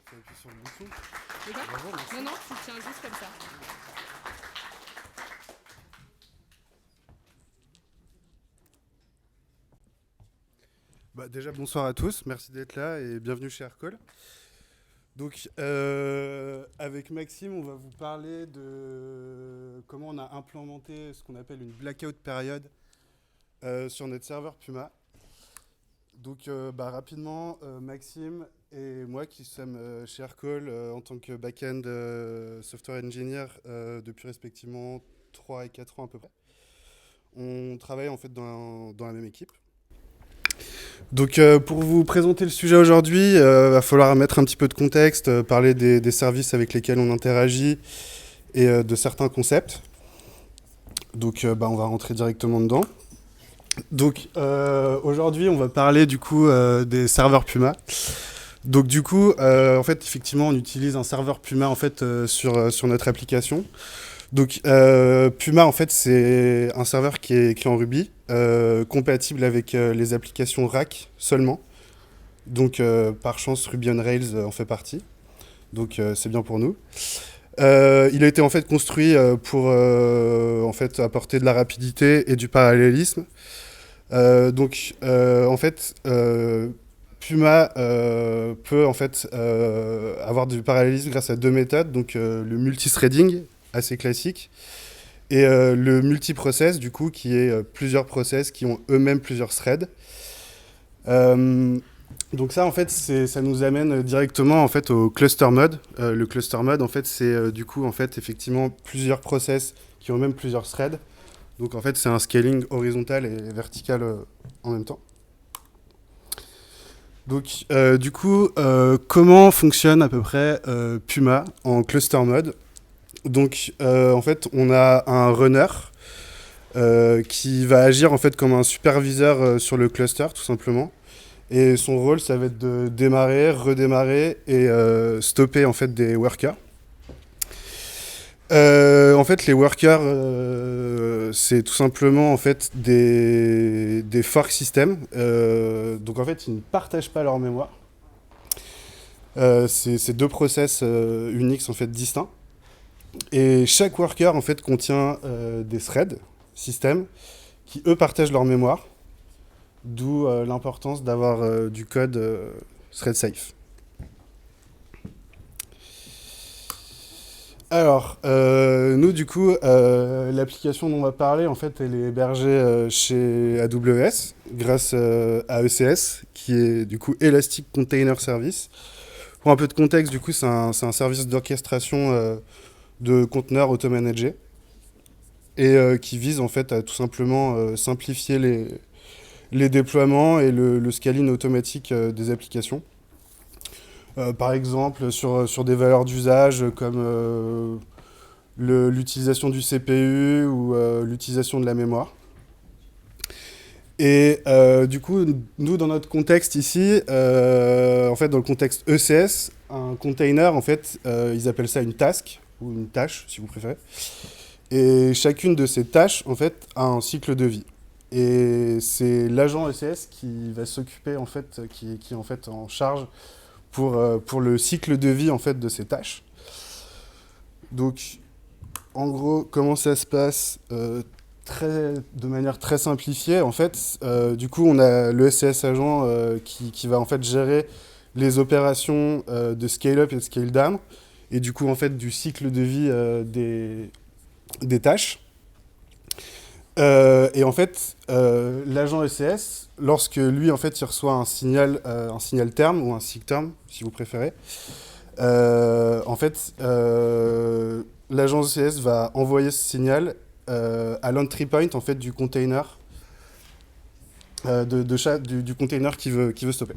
Tu appuies sur le bouton. De quoi? Bravo, merci. Non, non, tu tiens juste comme ça. Déjà, bonsoir à tous. Merci d'être là et bienvenue chez Aircall. Donc, avec Maxime, on va vous parler de comment on a implémenté ce qu'on appelle une blackout période sur notre serveur Puma. Donc, rapidement, Maxime et moi qui sommes chez Aircall en tant que back-end software engineer depuis respectivement 3 et 4 ans à peu près. On travaille en fait dans la même équipe. Donc pour vous présenter le sujet aujourd'hui, il va falloir mettre un petit peu de contexte, parler des services avec lesquels on interagit et de certains concepts. Donc on va rentrer directement dedans. Donc aujourd'hui on va parler du coup des serveurs Puma. Donc du coup en fait effectivement on utilise un serveur Puma en fait sur notre application. Donc Puma en fait c'est un serveur qui est en Ruby, compatible avec les applications Rack seulement. Donc par chance Ruby on Rails en fait partie. Donc c'est bien pour nous. Il a été en fait construit pour en fait apporter de la rapidité et du parallélisme. En fait Puma peut en fait avoir du parallélisme grâce à deux méthodes. Donc le multithreading assez classique et le multiprocess du coup qui est plusieurs process qui ont eux-mêmes plusieurs threads. Donc ça en fait ça nous amène directement en fait au cluster mode. Le cluster mode en fait c'est du coup en fait effectivement plusieurs process qui ont même plusieurs threads. Donc en fait c'est un scaling horizontal et vertical en même temps. Donc du coup comment fonctionne à peu près Puma en cluster mode? Donc en fait on a un runner qui va agir en fait comme un superviseur sur le cluster tout simplement. Et son rôle, ça va être de démarrer, redémarrer et stopper en fait des workers. En fait, les workers, c'est tout simplement en fait des fork systems. Donc en fait, ils ne partagent pas leur mémoire. C'est deux process Unix en fait distincts. Et chaque worker en fait contient des threads système qui eux partagent leur mémoire. D'où l'importance d'avoir du code thread safe. Alors, nous, du coup, l'application dont on va parler, en fait, elle est hébergée chez AWS grâce à ECS, qui est du coup Elastic Container Service. Pour un peu de contexte, du coup, c'est un service d'orchestration de conteneurs auto-managés et qui vise en fait à tout simplement simplifier les déploiements et le scaling automatique des applications. Par exemple, sur des valeurs d'usage comme l'utilisation du CPU ou l'utilisation de la mémoire. Et du coup, nous, dans notre contexte ici, en fait, dans le contexte ECS, un container, en fait, ils appellent ça une task, ou une tâche, si vous préférez. Et chacune de ces tâches, en fait, a un cycle de vie. Et c'est l'agent ECS qui va s'occuper, en fait, qui est en fait en charge pour le cycle de vie, en fait, de ces tâches. Donc, en gros, comment ça se passe de manière très simplifiée, en fait, du coup, on a le SCS agent qui va en fait gérer les opérations de scale-up et de scale-down, et du coup, en fait, du cycle de vie des tâches. Et en fait, l'agent ECS, lorsque lui, en fait, il reçoit un signal terme ou un sig term, si vous préférez, en fait, l'agent ECS va envoyer ce signal à l'entry point en fait, du container, du container qui veut stopper.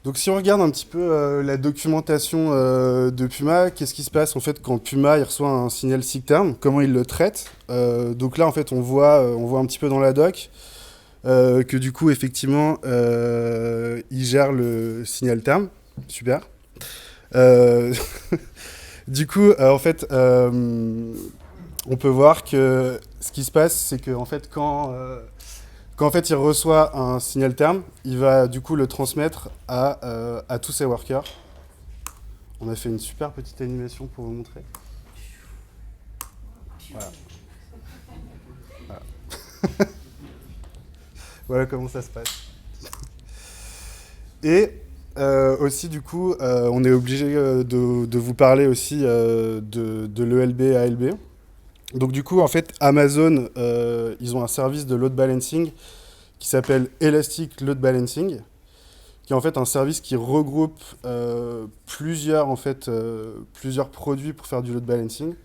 Donc si on regarde un petit peu la documentation de Puma, qu'est-ce qui se passe en fait quand Puma il reçoit un signal SIGTERM, comment il le traite. Donc là en fait on voit un petit peu dans la doc que du coup effectivement il gère le signal terme, super. Euh, du coup en fait on peut voir que ce qui se passe c'est que en fait Quand en fait il reçoit un signal terme, il va du coup le transmettre à tous ses workers. On a fait une super petite animation pour vous montrer. Voilà. Voilà, voilà comment ça se passe. Et aussi, du coup, on est obligé de vous parler aussi de l'ELB ALB. Donc, du coup, en fait, Amazon, ils ont un service de load balancing qui s'appelle Elastic Load Balancing, qui est en fait un service qui regroupe plusieurs produits pour faire du load balancing.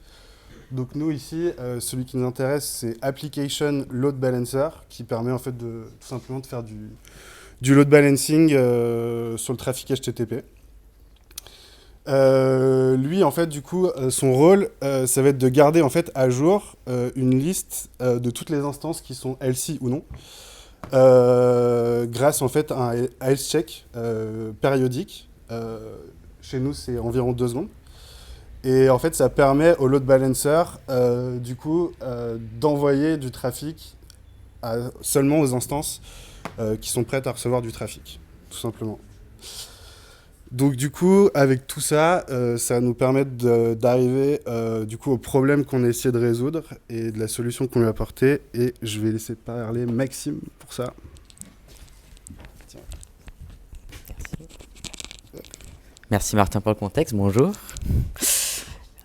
Donc nous ici, celui qui nous intéresse, c'est Application Load Balancer, qui permet en fait tout simplement de faire du load balancing sur le trafic HTTP. Lui, en fait, du coup, son rôle, ça va être de garder en fait à jour une liste de toutes les instances qui sont healthy ou non, grâce en fait à un health check périodique. Chez nous, c'est environ 2 secondes. Et en fait, ça permet au load balancer, du coup, d'envoyer du trafic seulement aux instances qui sont prêtes à recevoir du trafic, tout simplement. Donc du coup, avec tout ça, ça va nous permettre d'arriver du coup au problème qu'on a essayé de résoudre et de la solution qu'on lui a apportée. Et je vais laisser parler Maxime pour ça. Tiens. Merci Martin pour le contexte, bonjour.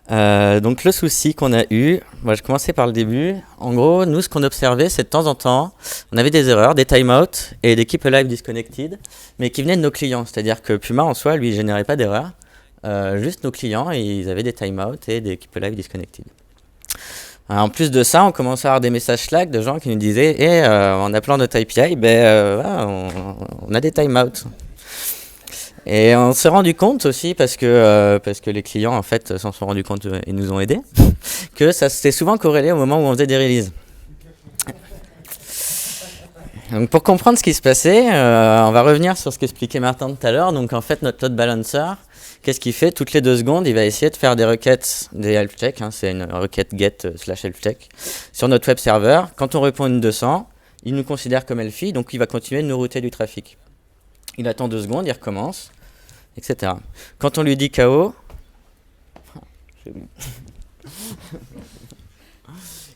Donc le souci qu'on a eu, moi je commençais par le début. En gros, nous ce qu'on observait, c'est de temps en temps, on avait des erreurs, des timeouts et des keep alive disconnected, mais qui venaient de nos clients. C'est-à-dire que Puma en soi, lui, il générait pas d'erreurs. Juste nos clients, ils avaient des timeouts et des keep alive disconnected. En plus de ça, on commençait à avoir des messages Slack de gens qui nous disaient en appelant notre API, on a des timeouts. Et on s'est rendu compte aussi, parce que les clients en fait s'en sont rendus compte et nous ont aidés, que ça s'était souvent corrélé au moment où on faisait des releases. Donc pour comprendre ce qui se passait, on va revenir sur ce qu'expliquait Martin tout à l'heure. Donc en fait notre load balancer, qu'est-ce qu'il fait? Toutes les 2 secondes, il va essayer de faire des requêtes, des health checks, c'est une requête get /health check, sur notre web server. Quand on répond une 200, il nous considère comme healthy, donc il va continuer de nous router du trafic. Il attend 2 secondes, il recommence, etc. Quand on lui dit KO,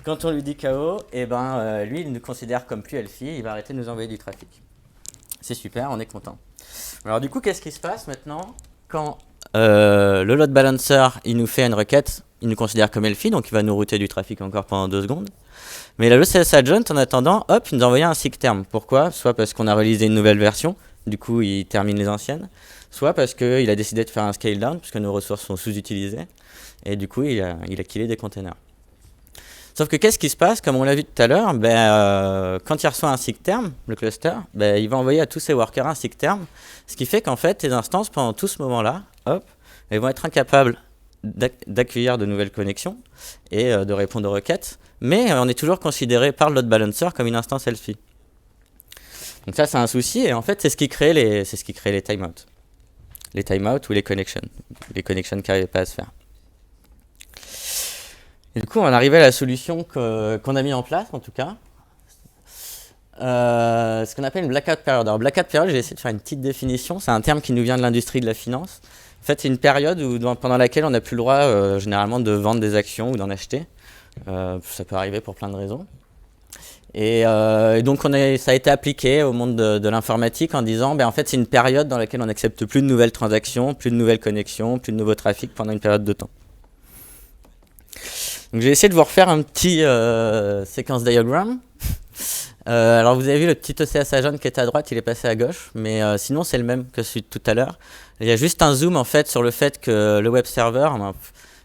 quand on lui dit KO, lui, il nous considère comme plus healthy, il va arrêter de nous envoyer du trafic. C'est super, on est content. Alors du coup, qu'est-ce qui se passe maintenant quand le load balancer, il nous fait une requête, il nous considère comme healthy, donc il va nous router du trafic encore pendant 2 secondes. Mais la load CS agent, en attendant, hop, il nous a envoyé un seek term. Pourquoi? Soit parce qu'on a réalisé une nouvelle version, du coup il termine les anciennes, soit parce qu'il a décidé de faire un scale down, puisque nos ressources sont sous-utilisées, et du coup il a killé des containers. Sauf que qu'est-ce qui se passe? Comme on l'a vu tout à l'heure, quand il reçoit un seek term, le cluster, il va envoyer à tous ses workers un seek term, ce qui fait qu'en fait les instances pendant tout ce moment-là, hop, elles vont être incapables d'accueillir de nouvelles connexions et de répondre aux requêtes, mais on est toujours considéré par le load balancer comme une instance healthy. Donc ça c'est un souci, et en fait c'est ce qui crée les timeouts. Les timeouts ou les connexions qui n'arrivaient pas à se faire. Et du coup on arrivait à la solution qu'on a mis en place en tout cas, ce qu'on appelle une blackout period. Alors blackout period, j'ai essayé de faire une petite définition, c'est un terme qui nous vient de l'industrie de la finance. En fait c'est une période pendant laquelle on n'a plus le droit généralement de vendre des actions ou d'en acheter. Ça peut arriver pour plein de raisons. Et donc ça a été appliqué au monde de l'informatique en disant en fait c'est une période dans laquelle on n'accepte plus de nouvelles transactions, plus de nouvelles connexions, plus de nouveaux trafics pendant une période de temps. Donc j'ai essayé de vous refaire un petit séquence diagramme. Alors vous avez vu le petit OCS agent qui était à droite, il est passé à gauche, mais sinon c'est le même que celui de tout à l'heure. Il y a juste un zoom en fait sur le fait que le web server,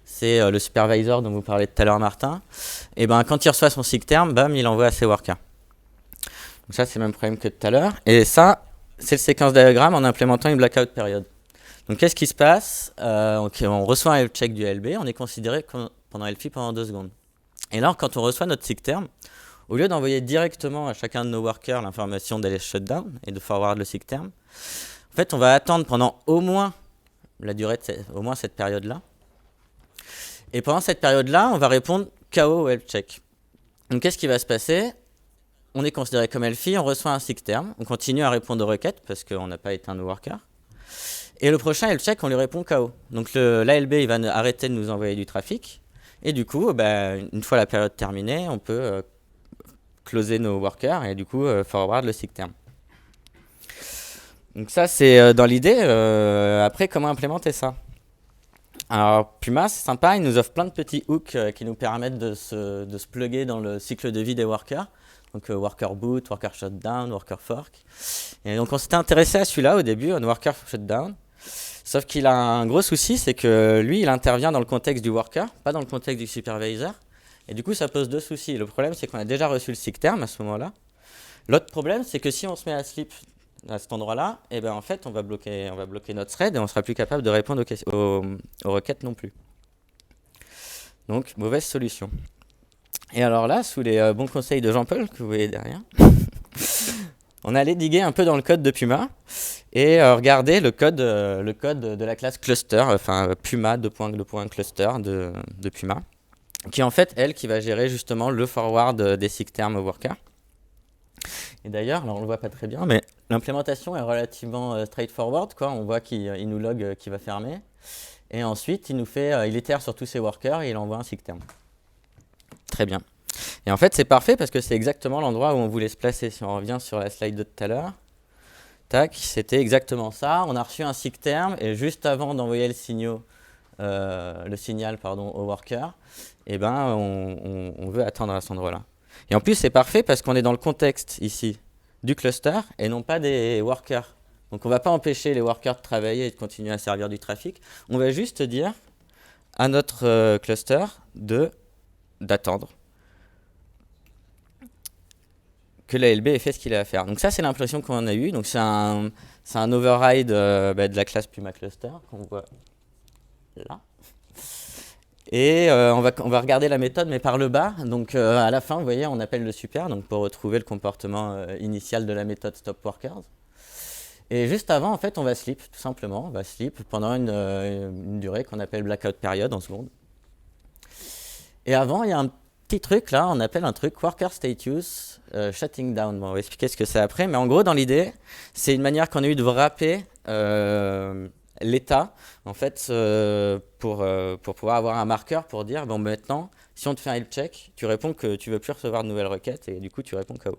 c'est le supervisor dont vous parlez tout à l'heure Martin, et quand il reçoit son seek term, bam, il envoie à ses workers. Donc ça c'est le même problème que tout à l'heure, et ça c'est le séquence diagramme en implémentant une blackout period. Donc qu'est-ce qui se passe? On reçoit un health check du LB, on est considéré pendant healthy pendant 2 secondes. Et là quand on reçoit notre seek term, au lieu d'envoyer directement à chacun de nos workers l'information d'aller shutdown et de forward le seek term, en fait on va attendre pendant au moins la durée au moins cette période-là. Et pendant cette période-là, on va répondre KO au health check. Donc qu'est-ce qui va se passer? on est considéré comme healthy, on reçoit un seek term, on continue à répondre aux requêtes parce qu'on n'a pas éteint nos workers. Et le prochain health check, on lui répond KO. Donc l'ALB, il va arrêter de nous envoyer du trafic. Et du coup, une fois la période terminée, on peut closer nos workers et du coup forward le seek term. Donc ça, c'est dans l'idée. Après, comment implémenter ça? Alors Puma, c'est sympa, il nous offre plein de petits hooks qui nous permettent de se plugger dans le cycle de vie des workers. Donc worker boot, worker shutdown, worker fork. Et donc on s'était intéressé à celui-là au début, un worker shutdown. Sauf qu'il a un gros souci, c'est que lui, il intervient dans le contexte du worker, pas dans le contexte du supervisor. Et du coup, ça pose deux soucis. Le problème, c'est qu'on a déjà reçu le seek term à ce moment-là. L'autre problème, c'est que si on se met à sleep à cet endroit-là, et ben en fait, on va bloquer notre thread et on sera plus capable de répondre aux requêtes non plus. Donc, mauvaise solution. Et alors là, sous les bons conseils de Jean-Paul, que vous voyez derrière, on allait diguer un peu dans le code de Puma et regarder le code de la classe cluster, enfin Puma cluster de Puma, qui est en fait elle qui va gérer justement le forward des seek term au worker. Et d'ailleurs, alors on le voit pas très bien, mais l'implémentation est relativement straightforward, quoi. On voit qu'il nous log qu'il va fermer, et ensuite il itère sur tous ses workers et il envoie un seek term. Très bien. Et en fait, c'est parfait parce que c'est exactement l'endroit où on voulait se placer. Si on revient sur la slide de tout à l'heure, tac, c'était exactement ça. On a reçu un seek term et juste avant d'envoyer le signal au worker, eh ben, on veut attendre à cet endroit-là. Et en plus, c'est parfait parce qu'on est dans le contexte ici du cluster et non pas des workers. Donc, on ne va pas empêcher les workers de travailler et de continuer à servir du trafic. On va juste dire à notre cluster d'attendre que l'ALB ait fait ce qu'il a à faire. Donc ça, c'est l'impression qu'on a eue. Donc c'est un override de la classe Puma Cluster qu'on voit là. Et on va regarder la méthode, mais par le bas. Donc à la fin, vous voyez, on appelle le super donc pour retrouver le comportement initial de la méthode stop workers. Et juste avant, en fait, on va sleep, tout simplement. On va sleep pendant une durée qu'on appelle blackout period en secondes. Et avant, il y a un petit truc là, on appelle un truc worker status shutting down. Bon, on va expliquer ce que c'est après, mais en gros, dans l'idée, c'est une manière qu'on a eu de wrapper l'état, en fait, pour pouvoir avoir un marqueur pour dire, bon, maintenant, si on te fait un health check, tu réponds que tu veux plus recevoir de nouvelles requêtes et du coup, tu réponds KO.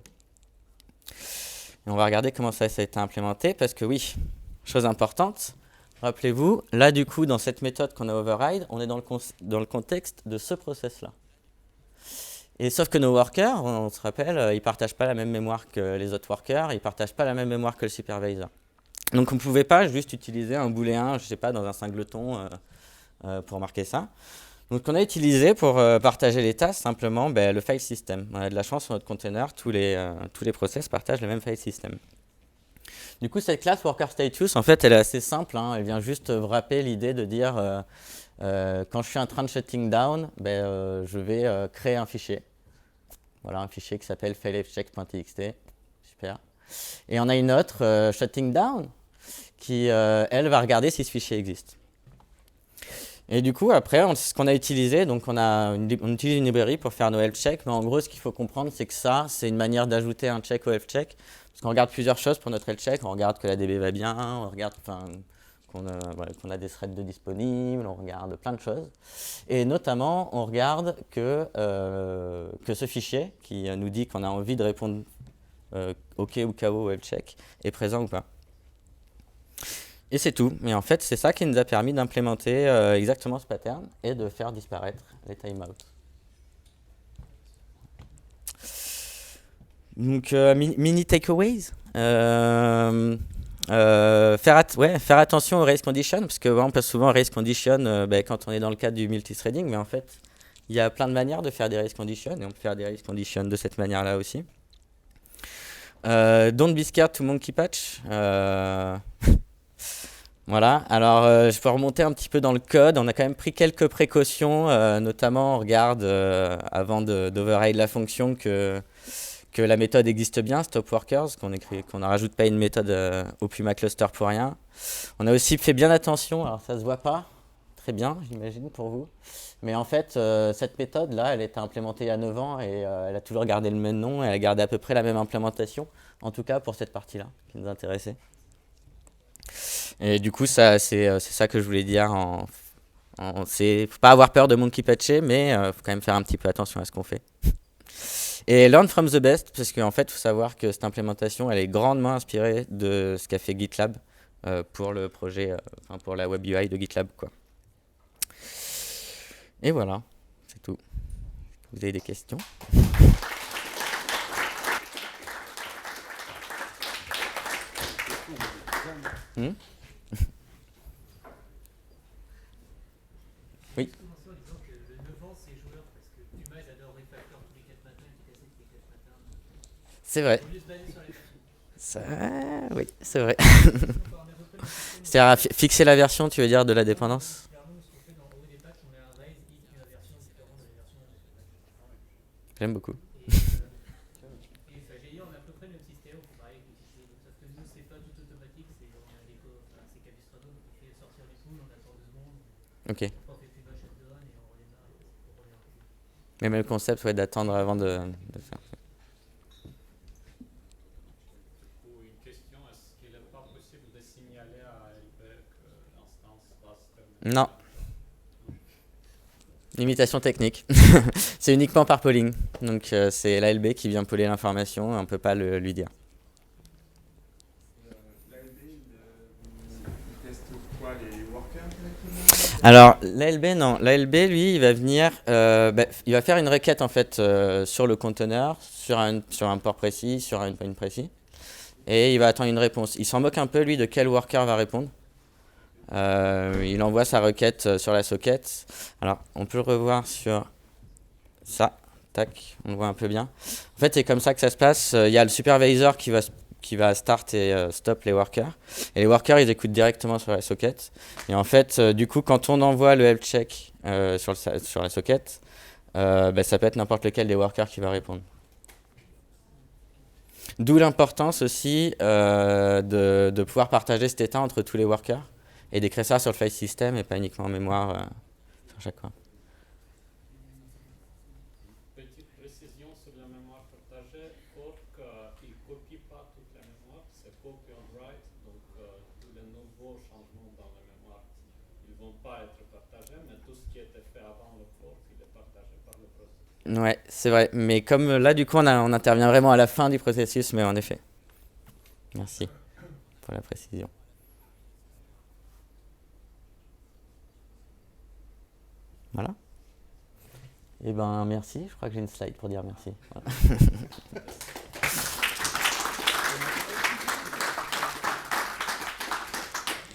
Et on va regarder comment ça a été implémenté parce que oui, chose importante. Rappelez-vous, là du coup, dans cette méthode qu'on a override, on est dans le contexte de ce process-là. Et sauf que nos workers, on se rappelle, ils ne partagent pas la même mémoire que les autres workers, ils ne partagent pas la même mémoire que le supervisor. Donc on ne pouvait pas juste utiliser un booléen, je ne sais pas, dans un singleton pour marquer ça. Donc on a utilisé pour partager les tâches simplement le file system. On a de la chance sur notre container, tous les process partagent le même file system. Du coup, cette classe worker status, en fait, elle est assez simple. Elle vient juste wrapper l'idée de dire quand je suis en train de shutting down, je vais créer un fichier. Voilà, un fichier qui s'appelle failfcheck.txt. Super. Et on a une autre shutting down qui, elle, va regarder si ce fichier existe. Et du coup, après, ce qu'on a utilisé, donc on utilise une librairie pour faire nos health checks, mais en gros, ce qu'il faut comprendre, c'est que ça, c'est une manière d'ajouter un check au health check. Parce qu'on regarde plusieurs choses pour notre health check. On regarde que la DB va bien, on regarde qu'on a des threads de disponibles, on regarde plein de choses. Et notamment, on regarde que ce fichier qui nous dit qu'on a envie de répondre OK ou KO au health check est présent ou pas. Et c'est tout. Mais en fait, c'est ça qui nous a permis d'implémenter exactement ce pattern et de faire disparaître les timeouts. Donc, mini takeaways. Faire attention aux race conditions, parce que on passe souvent race condition quand on est dans le cadre du multithreading, mais en fait, il y a plein de manières de faire des race conditions, et on peut faire des race conditions de cette manière-là aussi. Don't be scared to monkey patch. Voilà, alors je peux remonter un petit peu dans le code. On a quand même pris quelques précautions, notamment on regarde avant d'override la fonction que la méthode existe bien, stopworkers, qu'on ne rajoute pas une méthode au Puma Cluster pour rien. On a aussi fait bien attention, alors ça se voit pas très bien, j'imagine, pour vous. Mais en fait, cette méthode-là, elle a été implémentée il y a 9 ans et elle a toujours gardé le même nom et elle a gardé à peu près la même implémentation, en tout cas pour cette partie-là qui nous intéressait. Et du coup, c'est ça que je voulais dire. Faut pas avoir peur de monkey patcher, mais faut quand même faire un petit peu attention à ce qu'on fait. Et learn from the best, parce qu'en fait, il faut savoir que cette implémentation, elle est grandement inspirée de ce qu'a fait GitLab pour le projet, pour la web UI de GitLab, quoi. Et voilà, c'est tout. Vous avez des questions? Hmm. Oui. C'est vrai. Ça, oui, c'est vrai. C'est-à-dire fixer la version, tu veux dire, de la dépendance? J'aime beaucoup. Ok. Mais le concept, ouais, d'attendre avant de faire. Une question, est-ce qu'il n'est pas possible de signaler à LB que l'instance va se terminer? Non. Limitation technique. C'est uniquement par polling. Donc c'est l'ALB qui vient poller l'information, on ne peut pas lui dire. L'ALB, il teste quoi, les workers directement? Alors l'ALB, non. L'ALB, lui, il va venir, il va faire une requête en fait sur le conteneur, sur un port précis, sur un endpoint précis. Et il va attendre une réponse. Il s'en moque un peu, lui, de quel worker va répondre. Il envoie sa requête sur la socket. Alors, on peut le revoir sur ça. Tac, on le voit un peu bien. En fait, c'est comme ça que ça se passe. Il y a le supervisor qui va start et stop les workers. Et les workers, ils écoutent directement sur la socket. Et en fait, du coup, quand on envoie le health check sur la socket, ça peut être n'importe lequel des workers qui va répondre. D'où l'importance aussi de pouvoir partager cet état entre tous les workers et d'écrire ça sur le file system et pas uniquement en mémoire sur chaque fois. Petite précision sur la mémoire partagée, Fork, il ne copie pas toute la mémoire, c'est copy on write, donc tous les nouveaux changements dans la mémoire, ils ne vont pas être partagés, mais tout ce qui était fait avant le fork, il est partagé par le processus. Ouais, c'est vrai. Mais comme là, du coup, on intervient vraiment à la fin du processus, mais en effet. Merci pour la précision. Voilà. Eh ben, merci. Je crois que j'ai une slide pour dire merci. Voilà.